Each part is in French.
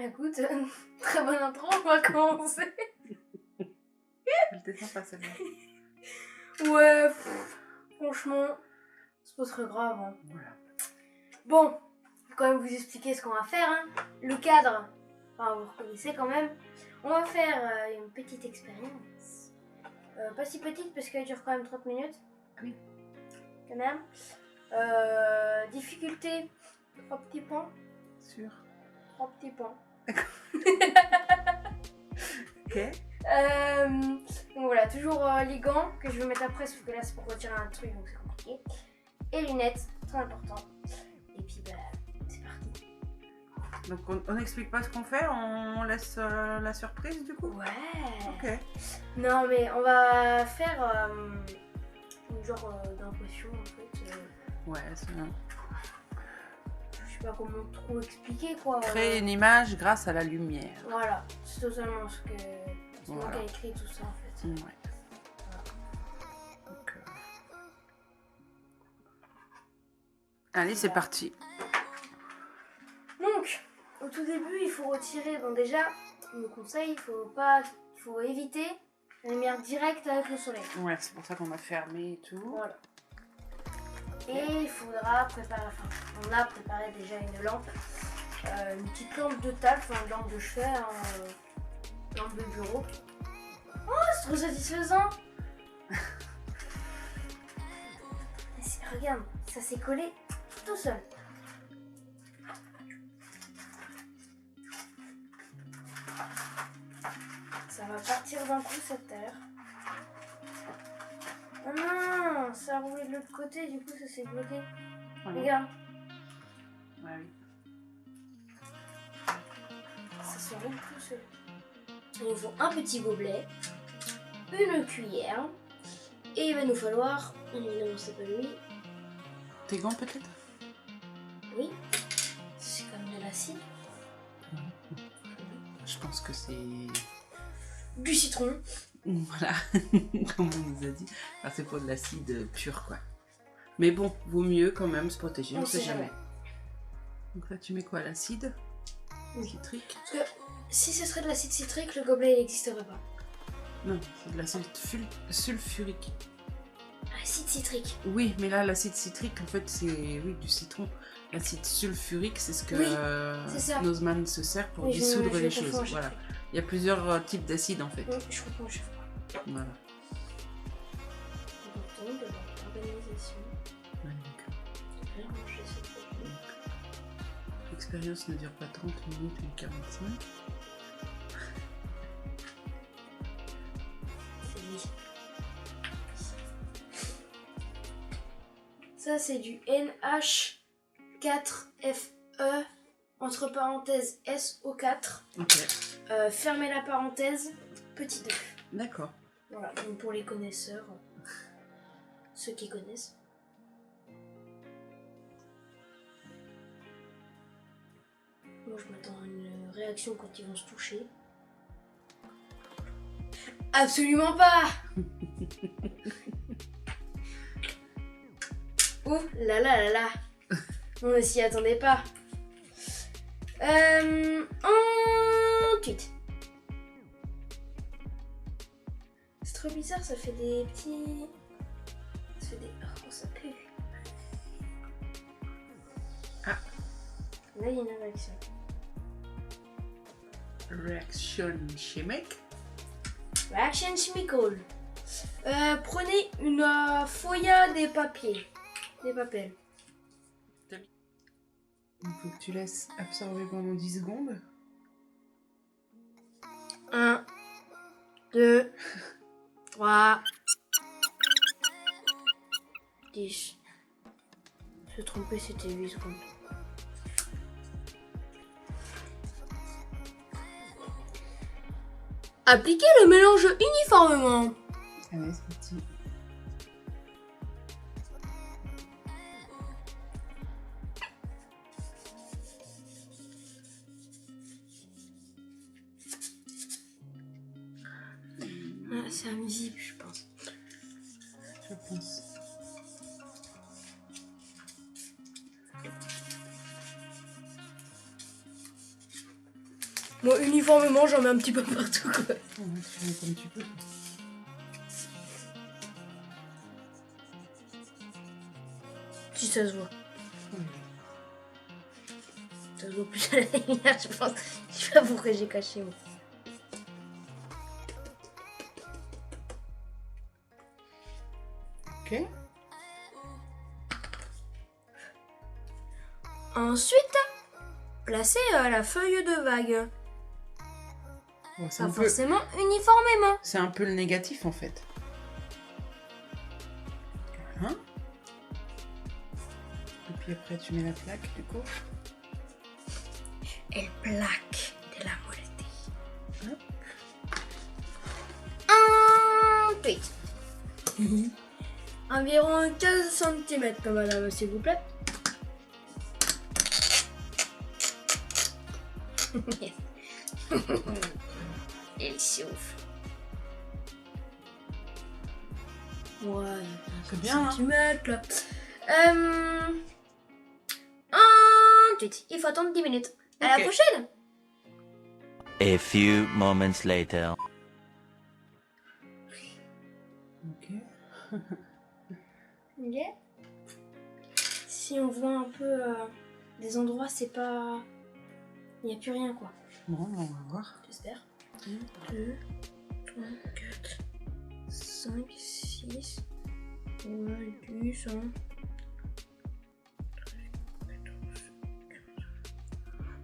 Écoute, très bonne intro, on va commencer. Elle était sympa celle-là. Ouais, franchement, c'est pas très grave. Hein. Voilà. Bon, je vais quand même vous expliquer ce qu'on va faire. Hein. Le cadre, enfin vous reconnaissez quand même. On va faire une petite expérience. Pas si petite parce qu'elle dure quand même 30 minutes. Oui. Quand même. Difficulté, 3 petits points. Sûr. 3 petits points. Ok. Donc voilà, toujours les gants que je vais mettre après, sauf que là c'est pour retirer un truc donc c'est compliqué. Et lunettes, très important. Et puis bah, c'est parti. Donc on n'explique pas ce qu'on fait, on laisse la surprise du coup. Ouais. Ok. Non mais on va faire une genre d'impression en fait. Ouais, c'est bien. Je sais pas comment trop expliquer quoi. Créer une image grâce à la lumière. Voilà, c'est totalement ce que... C'est moi Voilà. qui ai écrit tout ça en fait. Ouais. Voilà. Donc, allez, c'est parti. Donc, au tout début, il faut retirer. Donc déjà, le conseil, il faut éviter la lumière directe avec le soleil. Ouais, c'est pour ça qu'on a fermé et tout. Voilà. Et il faudra préparer. Enfin, on a préparé déjà une lampe, une petite lampe de table, enfin une lampe de chevet, lampe de bureau. Oh, c'est trop satisfaisant. Regarde, ça s'est collé tout seul. Ça va partir d'un coup cette terre. Oh non, ça a roulé de l'autre côté, du coup ça s'est bloqué. Ouais. Regarde, Ouais, oui. ça se roule tout seul. Il nous faut un petit gobelet, une cuillère, et il va nous falloir, évidemment c'est pas lui, Tes gants peut-être? oui, c'est comme de l'acide, Je pense que c'est... du citron, Voilà, comme on nous a dit. Enfin, c'est pas de l'acide pur quoi. Mais bon, vaut mieux quand même se protéger, on sait jamais. Donc là tu mets quoi, l'acide citrique? Parce que si ce serait de l'acide citrique, le gobelet il n'existerait pas. Non, c'est de l'acide sulfurique. Acide citrique. Oui, mais là l'acide citrique en fait c'est du citron. L'acide sulfurique c'est ce que Oui, c'est ça. Nozman se sert pour Oui, dissoudre je les confonds à choses. chaque Voilà. fois. Il y a plusieurs types d'acide en fait. Oui, je comprends à chaque fois. Voilà. Important de l'organisation. Ouais, donc, Bien ranger ce produit. l'expérience ne dure pas 30 minutes mais 45. C'est lui. Ça, c'est du NH4FE, entre parenthèses SO4. Ok, Fermez la parenthèse, petit 2. d'accord. Voilà, donc pour les connaisseurs, ceux qui connaissent. Moi, je m'attends à une réaction quand ils vont se toucher. Absolument pas. Oh là là là là. On ne s'y attendait pas. Ensuite. C'est trop bizarre, ça fait des petits... Ça fait des... Oh, ça pue. Ah. Là, il y a une réaction. Réaction chimique. Reaction chemical. Prenez une feuille des papiers. Des papels. Il faut que tu laisses absorber pendant 10 secondes. 1, 2, 3, 10. Je me suis trompé, c'était 8 secondes. Appliquez le mélange uniformément. Allez, c'est parti. Ah, c'est invisible, je pense. Je pense. Moi, uniformément, j'en mets un petit peu partout, quoi. Ouais, tu mets comme tu peux. Si ça se voit. Ça se voit plus à la lumière, je pense. Je sais pas pourquoi j'ai caché, moi. Ok. Ensuite, placez la feuille de vague. Ouais, c'est Pas un peu... forcément uniformément. C'est un peu le négatif en fait. Voilà. Et puis après tu mets la plaque du coup. El plaque de la muerte. Hop. Ensuite. Environ 15 cm, madame, s'il vous plaît. Il souffle. Ouais, C'est bien, hein. centimètres, là. Ensuite, il faut attendre 10 minutes. À la Ok. prochaine. A few moments later. Ok. Ok. Si on voit un peu des endroits, c'est pas... Il n'y a plus rien, quoi. Bon, on va voir. J'espère. 2, 3, 4, 5, 6, 10, 11, 14, 15.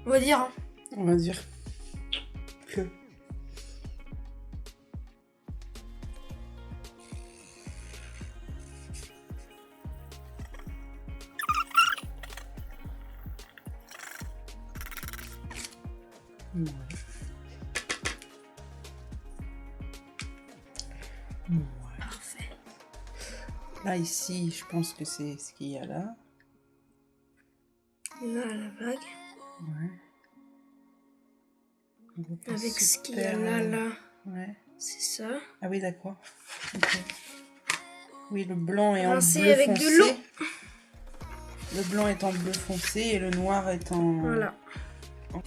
On va dire, hein. On va dire que. Ouais. Ouais. Parfait. Là ici, je pense que c'est ce qu'il y a là. Là, la vague. Ouais. On voit pas Avec ce qu'il y a super, là, Ouais. c'est ça. Ah oui, d'accord. Ok. Oui, le blanc est en Rincé bleu avec foncé. de l'eau. Le blanc est en bleu foncé et le noir est en... Voilà. Oh!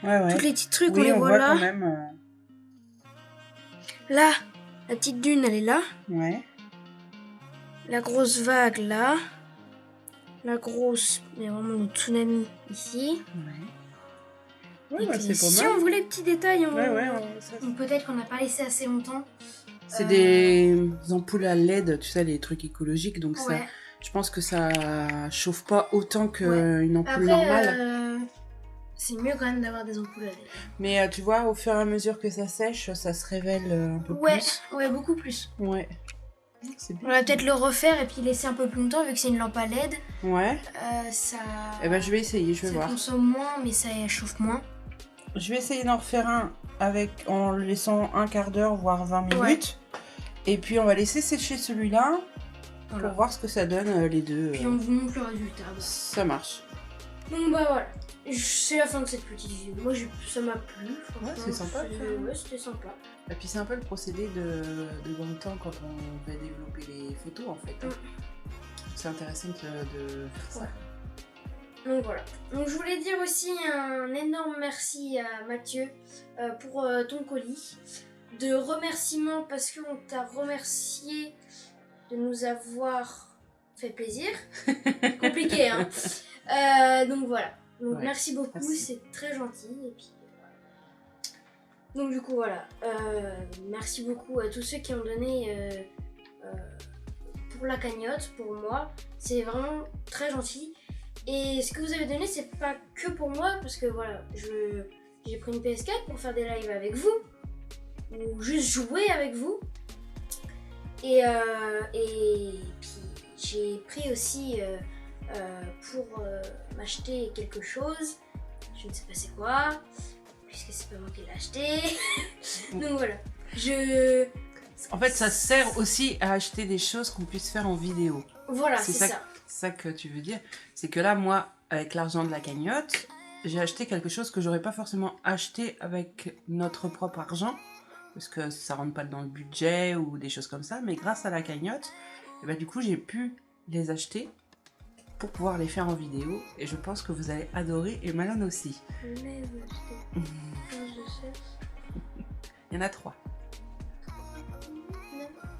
Ouais, ouais. Tous les petits trucs, on Oui, les on voit voit là. quand même. Là, la petite dune, elle est là. Ouais. La grosse vague, là. La grosse, mais vraiment le tsunami, ici. Ouais. Ouais, Et bah, puis, c'est pas si mal. on voulait les petits détails, Ouais, ouais. donc peut-être qu'on n'a pas laissé assez longtemps. C'est des ampoules à LED, tu sais, les trucs écologiques. Donc ça, Ouais. je pense que ça chauffe pas autant qu'une Ouais. ampoule Après, normale. c'est mieux quand même d'avoir des ampoules à LED. Mais tu vois, au fur et à mesure que ça sèche, ça se révèle un peu Ouais, plus. ouais, beaucoup plus. Ouais. C'est On bien. va peut-être le refaire et puis laisser un peu plus longtemps vu que c'est une lampe à LED. Ouais. Ça. Eh ben, je vais essayer, je vais ça voir. consomme moins, mais ça chauffe moins. Je vais essayer d'en refaire un en le laissant un quart d'heure, voire 20 minutes. Ouais. Et puis on va laisser sécher celui-là Voilà. pour voir ce que ça donne les deux. Puis on vous montre le résultat. Ça marche. Donc bah voilà. C'est la fin de cette petite vidéo. Moi ça m'a plu. Ouais, c'est sympa, ça. Ouais, c'était sympa. Et puis c'est un peu le procédé de dans le temps quand on va développer les photos en fait. C'est intéressant de faire ça. Ouais. Donc voilà. Donc je voulais dire aussi un énorme merci à Mathieu pour ton colis. De remerciements parce qu'on t'a remercié de nous avoir fait plaisir. Compliqué, hein. Donc voilà. Donc Ouais, merci beaucoup, merci. c'est très gentil. Et puis, voilà. Donc du coup voilà. Merci beaucoup à tous ceux qui ont donné pour la cagnotte, pour moi. C'est vraiment très gentil. Et ce que vous avez donné, c'est pas que pour moi, parce que voilà, j'ai pris une PS4 pour faire des lives avec vous, ou juste jouer avec vous. Et puis j'ai pris aussi pour m'acheter quelque chose. Je ne sais pas c'est quoi, puisque c'est pas moi qui l'ai acheté. Donc voilà. En fait, ça sert aussi à acheter des choses qu'on puisse faire en vidéo. Voilà, C'est c'est ça. ça que tu veux dire. C'est que là, moi, avec l'argent de la cagnotte, j'ai acheté quelque chose que j'aurais pas forcément acheté avec notre propre argent, parce que ça rentre pas dans le budget ou des choses comme ça, mais grâce à la cagnotte, et ben, du coup, j'ai pu les acheter pour pouvoir les faire en vidéo, et je pense que vous allez adorer, et Malone aussi. Il y en a 3.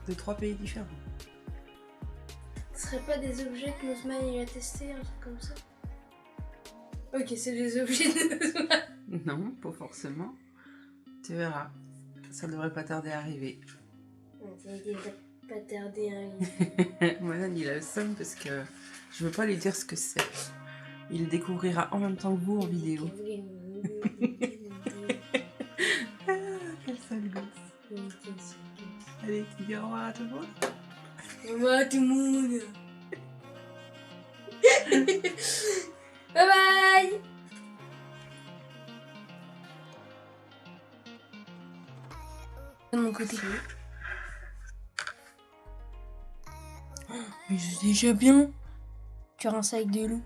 De 3 pays différents. Ce serait pas des objets que Nozman il a testé, un truc comme ça? Ok, c'est des objets de Nozman. Non, pas forcément. Tu verras. Ça devrait pas tarder à arriver. Ça devrait pas tarder à arriver. Malone, il a le seum parce que je veux pas lui dire ce que c'est. Il le découvrira en même temps que vous en vidéo. Ah, quel sale gosse. Allez, tu dis au revoir à tout le monde. Au revoir à tout le monde. Bye bye. De mon côté. Oh, mais c'est déjà bien. Faire un sac de loup.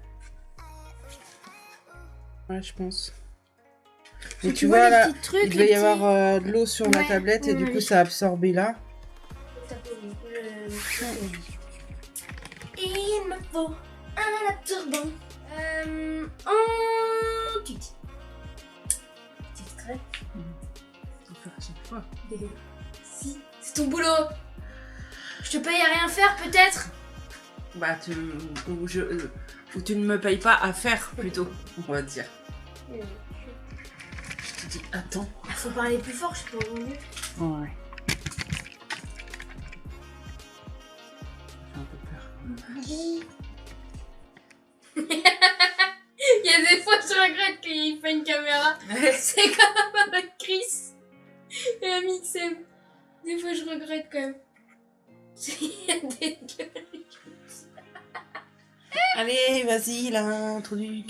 Ouais, je pense. Et Et tu vois là, les petits trucs, il devait y les avoir de l'eau sur la Ouais, tablette et ouais, du ouais, coup je- ça a absorbé là. Il me faut un absorbant. En tutti. Petit extrait. Faut faire à chaque fois. Si, c'est ton boulot. Je te paye à rien faire peut-être. Bah, ou tu ne me payes pas à faire plutôt, on va dire. Je te dis, attends. Faut parler plus fort, je sais pas mieux. Ouais. J'ai un peu peur. Il y a des fois je regrette qu'il fait une caméra. C'est comme avec Chris et Amixem. Des fois je regrette quand même. Il y a des gueules. Allez, vas-y, là, un truc. Oui,